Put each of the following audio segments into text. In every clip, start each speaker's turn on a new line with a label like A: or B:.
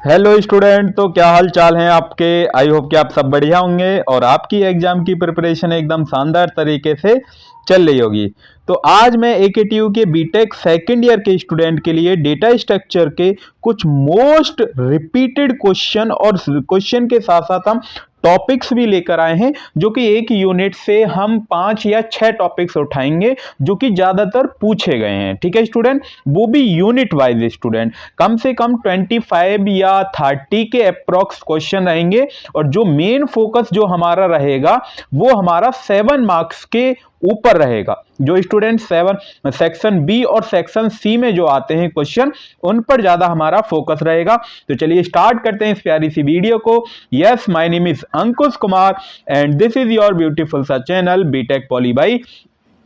A: Hello student, तो क्या हाल चाल हैं आपके। आई होप कि आप सब बढ़िया होंगे और आपकी एग्जाम की प्रिपरेशन एकदम शानदार तरीके से चल रही होगी। तो आज मैं एकेटीयू के बीटेक सेकंड ईयर के स्टूडेंट के लिए डेटा स्ट्रक्चर के कुछ मोस्ट रिपीटेड क्वेश्चन और क्वेश्चन के साथ साथ हम टॉपिक्स भी लेकर आए हैं, जो कि एक यूनिट से हम 5 या 6 टॉपिक्स उठाएंगे जो कि ज्यादातर पूछे गए हैं। ठीक है स्टूडेंट, वो भी यूनिट वाइज स्टूडेंट। कम से कम 25 या 30 के अप्रॉक्स क्वेश्चन रहेंगे और जो मेन फोकस जो हमारा रहेगा वो हमारा 7 मार्क्स के ऊपर रहेगा। जो स्टूडेंट 7 सेक्शन बी और सेक्शन सी में जो आते हैं क्वेश्चन, उन पर ज्यादा हमारा फोकस रहेगा। तो चलिए स्टार्ट करते हैं इस प्यारी सी वीडियो को। Yes, my name is Ankush Kumar and this is your beautiful सा चैनल बीटेक पॉली बाई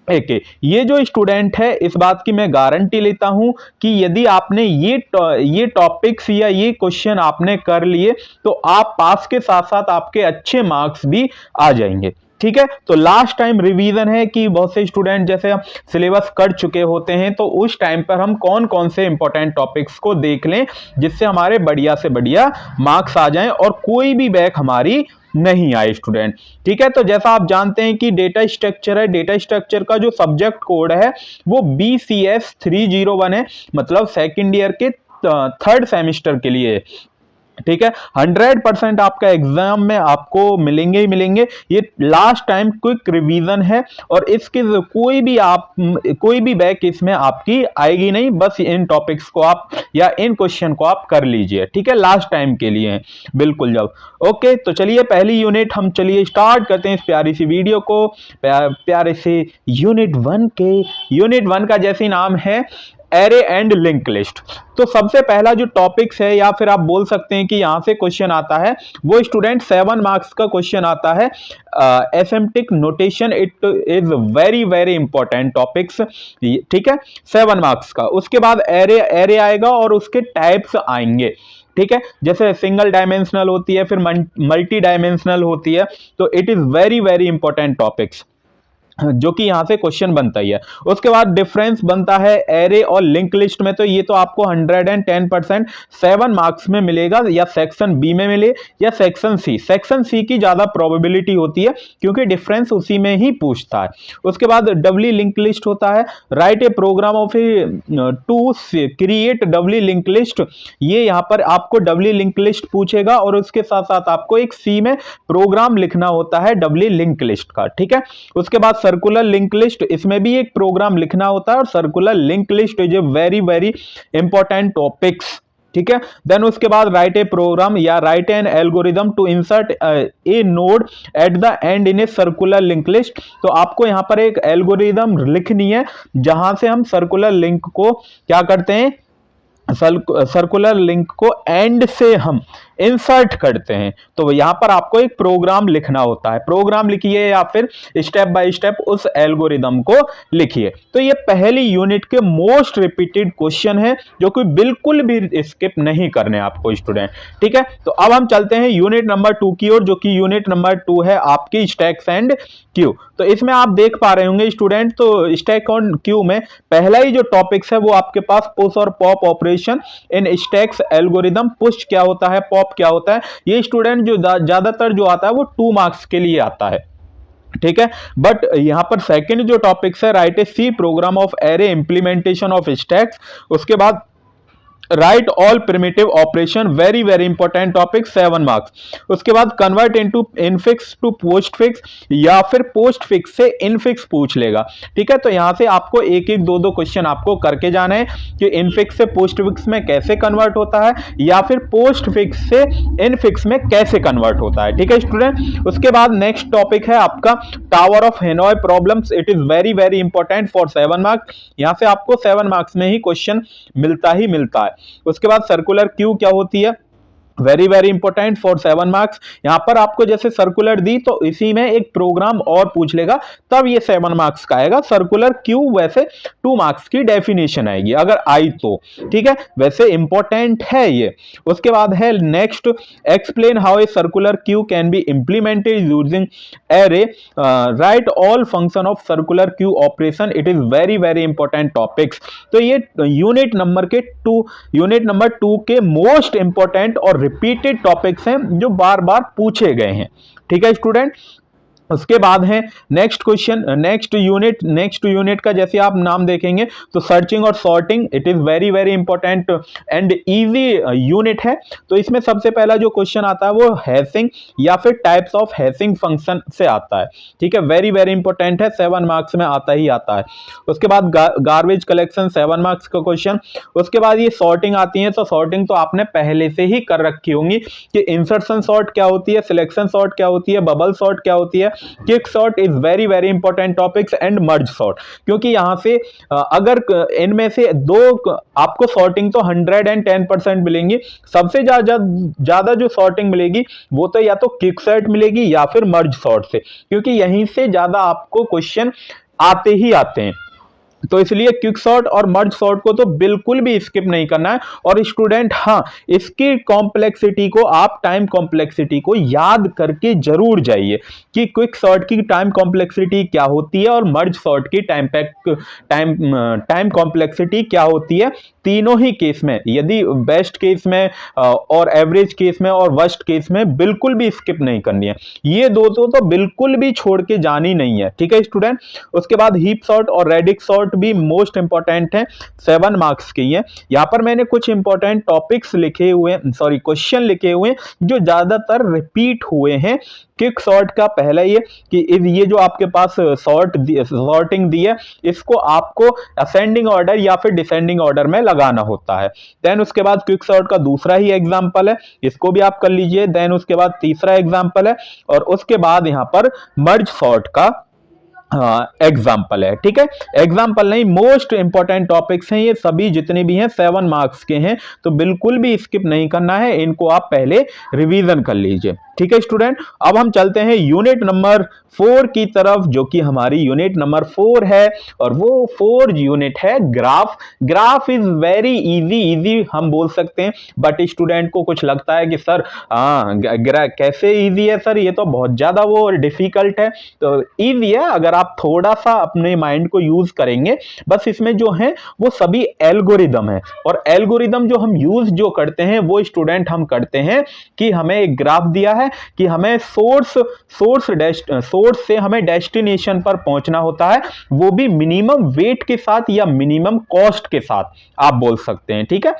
A: एके। ये जो स्टूडेंट है, इस बात की मैं गारंटी लेता हूं कि यदि आपने ये टॉपिक्स या ये क्वेश्चन आपने कर लिए तो आप पास के साथ साथ आपके अच्छे मार्क्स भी आ जाएंगे। ठीक है, तो लास्ट टाइम रिवीजन है कि बहुत से स्टूडेंट जैसे हम सिलेबस कर चुके होते हैं, तो उस टाइम पर हम कौन कौन से इंपॉर्टेंट टॉपिक्स को देख लें जिससे हमारे बढ़िया से बढ़िया मार्क्स आ जाएं और कोई भी बैक हमारी नहीं आए स्टूडेंट। ठीक है, तो जैसा आप जानते हैं कि डेटा स्ट्रक्चर है, डेटा स्ट्रक्चर का जो सब्जेक्ट कोड है वो BCS 301 है, मतलब सेकेंड ईयर के थर्ड सेमेस्टर के लिए। ठीक है, 100% आपका एग्जाम में आपको मिलेंगे ही मिलेंगे। ये लास्ट टाइम क्विक रिवीजन है और इसके कोई भी बैक इसमें आपकी आएगी नहीं। बस इन टॉपिक्स को आप या इन क्वेश्चन को आप कर लीजिए। ठीक है, लास्ट टाइम के लिए बिल्कुल जब ओके। तो चलिए पहली यूनिट हम चलिए स्टार्ट करते हैं इस प्यारी सी वीडियो को। प्यारे से यूनिट वन का जैसे नाम है एरे एंड लिंक लिस्ट। तो सबसे पहला जो टॉपिक्स है, या फिर आप बोल सकते हैं कि यहां से क्वेश्चन आता है, वो स्टूडेंट 7 मार्क्स का क्वेश्चन आता है। Asymptotic notation, it is very very important topics. ठीक है, 7 मार्क्स का। उसके बाद एरे आएगा और उसके टाइप्स आएंगे। ठीक है, जैसे सिंगल डायमेंशनल होती है, फिर मल्टी डायमेंशनल होती है। तो it is very very important topics जो कि यहां से क्वेश्चन बनता ही है। उसके बाद डिफरेंस बनता है एरे और लिंक लिस्ट में। तो ये तो आपको 110% 7 मार्क्स में मिलेगा, या सेक्शन बी में मिले या सेक्शन सी। सेक्शन सी की ज्यादा प्रोबेबिलिटी होती है क्योंकि डिफरेंस उसी में ही पूछता है। उसके बाद डबली लिंक लिस्ट होता है। Write a program of a to create doubly link list. ये यहां पर आपको डबली लिंक लिस्ट पूछेगा और उसके साथ साथ आपको एक सी में प्रोग्राम लिखना होता है डबली लिंक लिस्ट का। ठीक है, उसके बाद सर्कुलर लिंक लिस्ट, इसमें भी एक प्रोग्राम लिखना होता है और circular link list is a very very important topics. ठीक है, देन उसके बाद राइट ए प्रोग्राम या write an algorithm to insert a node at the end in a circular link list. तो आपको यहां पर एक एल्गोरिदम लिखनी है जहां से हम सर्कुलर लिंक को क्या करते हैं, सर्कुलर लिंक को एंड से हम इंसर्ट करते हैं। तो यहां पर आपको एक प्रोग्राम लिखना होता है। प्रोग्राम लिखिए या फिर स्टेप बाय स्टेप उस एल्गोरिदम को लिखिए। तो ये पहली यूनिट के मोस्ट रिपीटेड क्वेश्चन है जो कि बिल्कुल भी स्किप नहीं करने आपको स्टूडेंट। ठीक है, तो अब हम चलते हैं यूनिट नंबर 2 की ओर, जो कि यूनिट नंबर 2 है आपकी स्टैक्स एंड क्यू। तो इसमें आप देख पा रहे होंगे स्टूडेंट, तो स्टैक और क्यू में पहला ही जो टॉपिक्स है वो आपके पास पुश और pop operation in stacks algorithm. Push क्या होता है, पॉप क्या होता है, ये स्टूडेंट जो ज्यादातर जो आता है वो 2 मार्क्स के लिए आता है। ठीक है, बट यहां पर सेकंड जो टॉपिक्स है, write a C program of array implementation of stacks. उसके बाद write all primitive operation, very very important topic, 7 marks. उसके बाद convert into infix to postfix, या फिर पोस्ट फिक्स से इनफिक्स पूछ लेगा। ठीक है, तो यहां से आपको एक एक दो क्वेश्चन आपको करके जाना है कि इनफिक्स से पोस्ट फिक्स में कैसे कन्वर्ट होता है, या फिर पोस्ट फिक्स से इनफिक्स में कैसे कन्वर्ट होता है। ठीक है स्टूडेंट, उसके बाद नेक्स्ट टॉपिक है आपका tower of Hanoi problems. It is very very important for 7 marks. यहां से आपको 7 मार्क्स में ही क्वेश्चन मिलता ही मिलता है। उसके बाद सर्कुलर क्यू क्या होती है, very very important for 7 marks. यहां पर आपको जैसे सर्कुलर दी तो इसी में एक प्रोग्राम और पूछ लेगा, तब ये 7 मार्क्स का आएगा। सर्कुलर क्यों, वैसे 2 मार्क्स की डेफिनेशन आएगी अगर आई तो, ठीक है, वैसे इंपॉर्टेंट है ये। उसके बाद है next, explain how a circular queue can be implemented using array, right all function of circular queue operation, it is very very important topics. तो ये यूनिट नंबर 2 के मोस्ट इंपॉर्टेंट और रिपीटेड टॉपिक्स हैं जो बार बार पूछे गए हैं, ठीक है स्टूडेंट। उसके बाद है नेक्स्ट क्वेश्चन, नेक्स्ट यूनिट का जैसे आप नाम देखेंगे तो सर्चिंग और sorting, it is very very important and easy unit है। तो इसमें सबसे पहला जो क्वेश्चन आता है वो हैशिंग या फिर टाइप्स ऑफ हैशिंग फंक्शन से आता है, ठीक है, वेरी वेरी इंपॉर्टेंट है, 7 मार्क्स में आता ही आता है। उसके बाद गार्बेज कलेक्शन 7 मार्क्स का क्वेश्चन। उसके बाद ये सॉर्टिंग आती है, तो सॉर्टिंग तो आपने पहले से ही कर रखी होंगी कि इंसर्शन सॉर्ट क्या होती है, सिलेक्शन सॉर्ट क्या होती है, बबल सॉर्ट क्या होती है, quick sort is very very important topics and merge sort. क्योंकि यहां से अगर इनमें से दो आपको सॉर्टिंग तो 110% मिलेंगी, सबसे ज्यादा जो सॉर्टिंग मिलेगी वो तो या तो क्विक सॉर्ट मिलेगी या फिर मर्ज सॉर्ट से, क्योंकि यहीं से ज्यादा आपको क्वेश्चन आते ही आते हैं। तो इसलिए क्विक सॉर्ट और मर्ज सॉर्ट को तो बिल्कुल भी स्किप नहीं करना है। और स्टूडेंट हाँ, इसकी कॉम्प्लेक्सिटी को, आप टाइम कॉम्प्लेक्सिटी को याद करके जरूर जाइए कि क्विक सॉर्ट की टाइम कॉम्प्लेक्सिटी क्या होती है और मर्ज सॉर्ट की टाइम कॉम्प्लेक्सिटी क्या होती है। तीनों ही केस में, यदि बेस्ट केस में और एवरेज केस में और वर्स्ट केस में, बिल्कुल भी स्किप नहीं करनी है। ये दो तो बिल्कुल भी छोड़ के जानी नहीं है, ठीक है स्टूडेंट। उसके बाद हीप सॉर्ट और रेडिक्स सॉर्ट भी मोस्ट इंपॉर्टेंट है, 7 मार्क्स की है। यहां पर मैंने कुछ इंपॉर्टेंट टॉपिक्स लिखे हुए, सॉरी क्वेश्चन लिखे हुए जो ज्यादातर रिपीट हुए हैं। क्विक सॉर्ट का पहला ये कि ये जो आपके पास सॉर्टिंग दी है, इसको आपको असेंडिंग ऑर्डर या फिर डिसेंडिंग ऑर्डर में लगाना होता है। देन उसके बाद क्विक सॉर्ट का दूसरा ही एग्जांपल है, इसको भी आप कर लीजिए। देन उसके बाद तीसरा एग्जांपल है, और उसके बाद यहां पर मर्ज सॉर्ट का एग्जाम्पल है, ठीक है। एग्जाम्पल नहीं, मोस्ट इंपॉर्टेंट टॉपिक्स हैं ये सभी, जितने भी हैं 7 मार्क्स के हैं, तो बिल्कुल भी स्किप नहीं करना है, इनको आप पहले रिवीजन कर लीजिए, ठीक है स्टूडेंट। अब हम चलते हैं यूनिट नंबर 4 की तरफ, जो कि हमारी यूनिट नंबर 4 है, और वो 4 यूनिट है graph. Graph is very easy हम बोल सकते हैं, बट स्टूडेंट को कुछ लगता है कि सर कैसे इजी है सर, ये तो बहुत ज्यादा वो डिफिकल्ट है। तो इजी है अगर आप थोड़ा सा अपने माइंड को यूज करेंगे। बस इसमें जो है वो सभी एल्गोरिदम है, और एल्गोरिदम जो हम यूज जो करते हैं वो स्टूडेंट हम करते हैं कि हमें एक ग्राफ दिया है कि हमें सोर्स से हमें डेस्टिनेशन पर पहुंचना होता है, वो भी मिनिमम वेट के साथ या मिनिमम कॉस्ट के साथ आप बोल सकते हैं, ठीक है।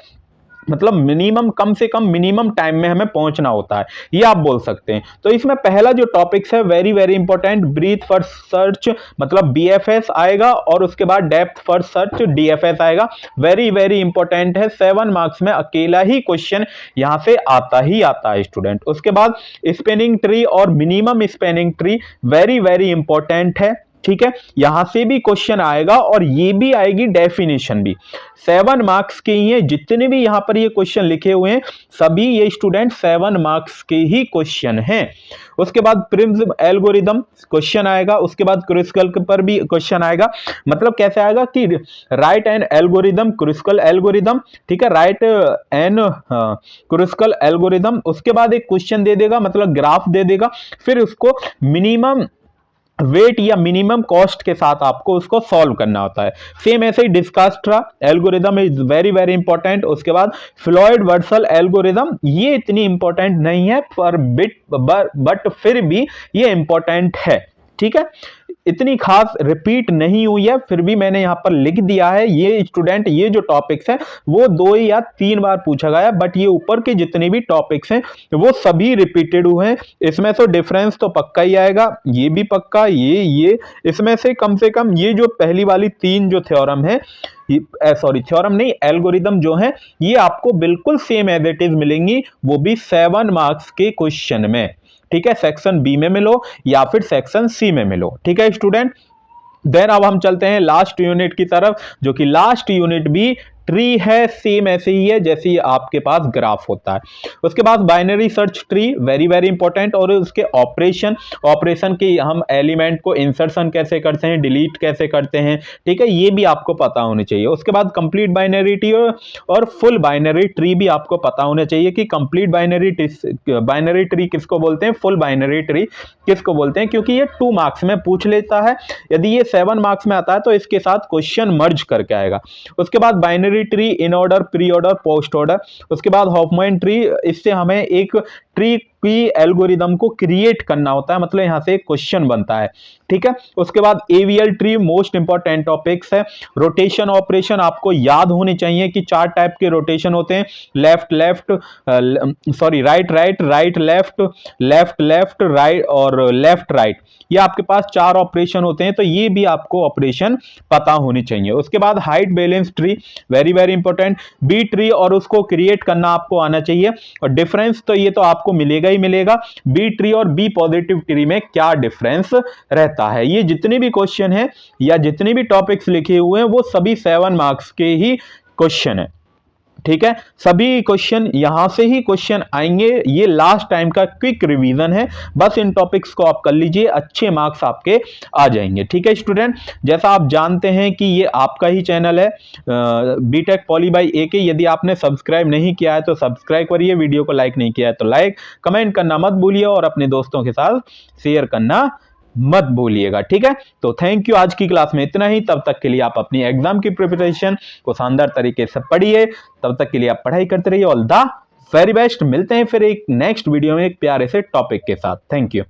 A: मतलब मिनिमम, कम से कम मिनिमम टाइम में हमें पहुंचना होता है, ये आप बोल सकते हैं। तो इसमें पहला जो टॉपिक्स है very very important, breadth first search मतलब बीएफएस आएगा, और उसके बाद डेप्थ फर्स्ट सर्च डीएफएस आएगा। वेरी वेरी इंपॉर्टेंट है, 7 मार्क्स में अकेला ही क्वेश्चन यहां से आता ही आता है स्टूडेंट। उसके बाद स्पेनिंग ट्री और minimum spanning tree very very important है, ठीक है, यहां से भी क्वेश्चन आएगा, और ये भी आएगी डेफिनेशन भी। 7 मार्क्स के ही है, जितने भी यहां पर ये क्वेश्चन लिखे हुए हैं सभी ये स्टूडेंट 7 मार्क्स के ही क्वेश्चन हैं। उसके बाद प्रिम्स एल्गोरिदम क्वेश्चन आएगा, उसके बाद क्रुस्कल पर भी क्वेश्चन आएगा। मतलब कैसे आएगा कि right an algorithm, Kruskal algorithm, ठीक है, राइट एन क्रुस्कल एल्गोरिदम। उसके बाद एक क्वेश्चन दे देगा, मतलब ग्राफ दे देगा, फिर उसको मिनिमम वेट या मिनिमम कॉस्ट के साथ आपको उसको सॉल्व करना होता है। सेम ऐसे ही Dijkstra algorithm is very very important. उसके बाद फ्लॉयड वर्सल एल्गोरिदम, ये इतनी इंपॉर्टेंट नहीं है पर बट फिर भी ये इंपॉर्टेंट है, ठीक है, इतनी खास रिपीट नहीं हुई है, फिर भी मैंने यहां पर लिख दिया है। ये स्टूडेंट ये जो टॉपिक्स हैं वो 2 या 3 बार पूछा गया, बट ये ऊपर के जितने भी टॉपिक्स हैं वो सभी रिपीटेड हुए हैं। इसमें तो डिफरेंस तो पक्का ही आएगा, ये भी पक्का, ये इसमें से कम ये जो पहली वाली 3 जो थ्योरम है, सॉरी थ्योरम नहीं, एल्गोरिदम जो है, ये आपको बिल्कुल सेम एज इट इज मिलेंगी, वो भी 7 मार्क्स के क्वेश्चन में, ठीक है, सेक्शन बी में मिलो या फिर सेक्शन सी में मिलो, ठीक है स्टूडेंट। देन अब हम चलते हैं लास्ट यूनिट की तरफ, जो कि लास्ट यूनिट भी ट्री है सेम ऐसे ही है जैसे आपके पास ग्राफ होता है। उसके बाद binary search tree, very very important, और उसके ऑपरेशन के हम एलिमेंट को इंसर्शन कैसे करते हैं, डिलीट कैसे करते हैं, ठीक है, ये भी आपको पता होनी चाहिए। उसके बाद कंप्लीट बाइनरी ट्री और फुल बाइनरी ट्री भी आपको पता होना चाहिए कि कंप्लीट बाइनरी ट्री किसको बोलते हैं, फुल बाइनरी ट्री किसको बोलते हैं, क्योंकि ये 2 मार्क्स में पूछ लेता है। यदि ये 7 मार्क्स में आता है तो इसके साथ क्वेश्चन मर्ज करके आएगा। उसके बाद binary tree, in order, pre order, post order. उसके बाद हॉफमैन ट्री, इससे हमें एक ट्री की एल्गोरिदम को क्रिएट करना होता है, मतलब यहां से एक क्वेश्चन बनता है, ठीक है। उसके बाद AVL tree, most important topics है। रोटेशन ऑपरेशन आपको याद होने चाहिए कि 4 टाइप के रोटेशन होते हैं, left left, sorry right right, right left, left left, right और लेफ्ट राइट, ये आपके पास 4 ऑपरेशन होते हैं, तो ये भी आपको ऑपरेशन पता होनी चाहिए। उसके बाद height balance tree, very very important, B tree, और उसको क्रिएट करना आपको आना चाहिए। और डिफरेंस तो ये तो आपको मिलेगा ही मिलेगा, बी ट्री और बी पॉजिटिव ट्री में क्या डिफरेंस रहता है। ये जितने भी क्वेश्चन है या जितने भी टॉपिक्स लिखे हुए हैं वो सभी 7 मार्क्स के ही क्वेश्चन है, ठीक है। सभी क्वेश्चन यहां से ही क्वेश्चन आएंगे, ये लास्ट टाइम का क्विक रिवीजन है, बस इन टॉपिक्स को आप कर लीजिए, अच्छे मार्क्स आपके आ जाएंगे, ठीक है स्टूडेंट। जैसा आप जानते हैं कि ये आपका ही चैनल है बीटेक पॉली बाय AK, यदि आपने सब्सक्राइब नहीं किया है तो सब्सक्राइब करिए, वीडियो को लाइक नहीं किया है तो लाइक, कमेंट करना मत भूलिए और अपने दोस्तों के साथ शेयर करना मत भूलिएगा, ठीक है। तो थैंक यू, आज की क्लास में इतना ही। तब तक के लिए आप अपनी एग्जाम की प्रिपरेशन को शानदार तरीके से पढ़िए, तब तक के लिए आप पढ़ाई करते रहिए। ऑल द वेरी बेस्ट, मिलते हैं फिर एक नेक्स्ट वीडियो में एक प्यारे से टॉपिक के साथ। Thank you.